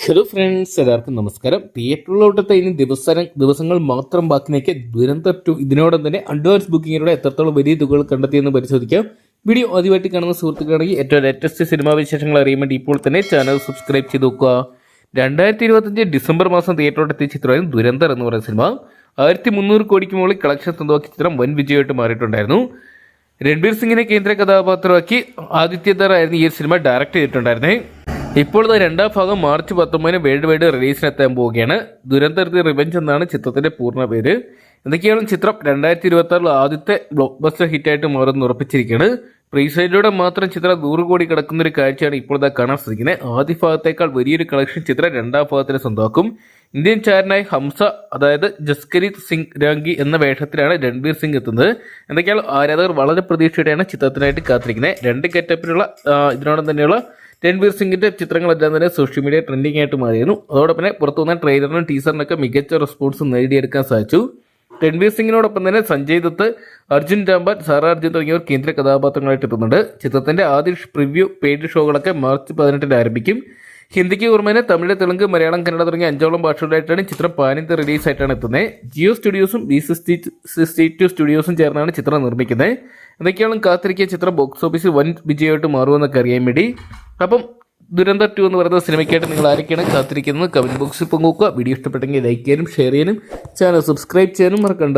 Hello friends, എല്ലാവർക്കും നമസ്കാരം. തിയേറ്ററിലോട്ടത്തെ ഇനി ദിവസങ്ങൾ മാത്രം ബാക്കി നിൽക്കെ ദുരന്തർ 2 ഇതിനോടൊപ്പം തന്നെ അഡ്വാൻസ് ബുക്കിങ്ങിലൂടെ എത്രത്തോളം വലിയ തുകകൾ കണ്ടെത്തിയെന്ന് പരിശോധിക്കാം. വീഡിയോ ആദ്യമായിട്ട് കാണുന്ന സുഹൃത്തുക്കളാണെങ്കിൽ ഏറ്റവും ലേറ്റസ്റ്റ് സിനിമാ വിശേഷങ്ങൾ അറിയാൻ വേണ്ടി ഇപ്പോൾ തന്നെ ചാനൽ സബ്സ്ക്രൈബ് ചെയ്ത് നോക്കുക. 2025 ഡിസംബർ മാസം തിയേറ്ററിലോട്ടെത്തിയ ചിത്രമായിരുന്നു ദുരന്തർ എന്ന് പറയുന്ന സിനിമ. 1300 കോടിക്ക് മുകളിൽ കളക്ഷൻ സ്വന്തമാക്കിയ ചിത്രം വൻ വിജയമായിട്ട് മാറിയിട്ടുണ്ടായിരുന്നു. രൺബീർ സിംഗിനെ കേന്ദ്ര കഥാപാത്രമാക്കി ആദിത്യധർ ആയിരുന്നു ഈ സിനിമ ഡയറക്റ്റ് ചെയ്തിട്ടുണ്ടായിരുന്നത്. ഇപ്പോൾ രണ്ടാം ഭാഗം മാർച്ച് 19 വേൾഡ് വൈഡ് റിലീസിനെത്താൻ പോവുകയാണ്. ദുരന്തർ ദി റിവെഞ്ച് എന്നാണ് ചിത്രത്തിന്റെ പൂർണ്ണ പേര്. എന്തൊക്കെയാണ് ചിത്രം 2026 ആദ്യത്തെ ബ്ലോക്ക് ബസ്റ്റർ ഹിറ്റായിട്ട് മാറുമെന്ന് ഉറപ്പിച്ചിരിക്കുകയാണ്. പ്രീസൈഡിലൂടെ മാത്രം ചിത്രം 100 കോടി കിടക്കുന്ന ഒരു കാഴ്ചയാണ് ഇപ്പോൾ കാണാൻ സാധിക്കുന്നത്. ആദ്യ ഭാഗത്തേക്കാൾ വലിയൊരു കളക്ഷൻ ചിത്രം രണ്ടാം ഭാഗത്തിന് സ്വന്തമാക്കും. ഇന്ത്യൻ ചാരനായ ഹംസ, അതായത് ജസ്കരീത് സിംഗ് രാങ്കി എന്ന വേഷത്തിലാണ് രൺബീർ സിംഗ് എത്തുന്നത്. എന്തൊക്കെയാണ് ആരാധകർ വളരെ പ്രതീക്ഷയോടെയാണ് ചിത്രത്തിനായിട്ട് കാത്തിരിക്കുന്നത്. രണ്ട് ഗെറ്റപ്പിലുള്ള ഇതിനോടൊപ്പം തന്നെയുള്ള രൺബീർ സിംഗിന്റെ ചിത്രങ്ങളെല്ലാം തന്നെ സോഷ്യൽ മീഡിയ ട്രെൻഡിംഗ് ആയിട്ട് മാറിയിരുന്നു. അതോടൊപ്പം തന്നെ പുറത്തു വന്ന ട്രെയിലറിനും ടീസറിനൊക്കെ മികച്ച റെസ്പോൺസ് നേടിയെടുക്കാൻ സാധിച്ചു. രൺബീർ സിംഗിനോടൊപ്പം തന്നെ സഞ്ജയ് ദത്ത്, അർജുൻ രാംപാൽ, സാറാ അർജുൻ തുടങ്ങിയവർ കേന്ദ്ര കഥാപാത്രങ്ങളായിട്ട് എത്തുന്നുണ്ട്. ചിത്രത്തിന്റെ ആദ്യ പ്രിവ്യൂ പെയ്ഡ് ഷോകളൊക്കെ മാർച്ച് 18 ആരംഭിക്കും. ഹിന്ദിക്ക് പുറമെ തമിഴ്, തെലുങ്ക്, മലയാളം, കന്നഡ തുടങ്ങിയ 5ഓളം ഭാഷകളിലായിട്ടാണ് ചിത്രം പാനിന്ത്യ റിലീസായിട്ടാണ് എത്തുന്നത്. ജിയോ സ്റ്റുഡിയോസും B62 സ്റ്റുഡിയോസും ചേർന്നാണ് ചിത്രം നിർമ്മിക്കുന്നത്. എന്തൊക്കെയാണ് കാത്തിരിക്കിയ ചിത്രം ബോക്സ് ഓഫീസിൽ വൻ വിജയമായിട്ട് മാറുമെന്നൊക്കെ അറിയാൻ വേണ്ടി. അപ്പം ദുരന്തർ 2 എന്ന് പറയുന്ന സിനിമയ്ക്കായിട്ട് നിങ്ങൾ ആരൊക്കെയാണ് കാത്തിരിക്കുന്നത് കമൻറ്റ് ബോക്സിൽ പങ്കുവെക്കുക. വീഡിയോ ഇഷ്ടപ്പെട്ടെങ്കിൽ ലൈക്ക് ചെയ്യാനും ഷെയർ ചെയ്യാനും ചാനൽ സബ്സ്ക്രൈബ് ചെയ്യാനും മറക്കണ്ട.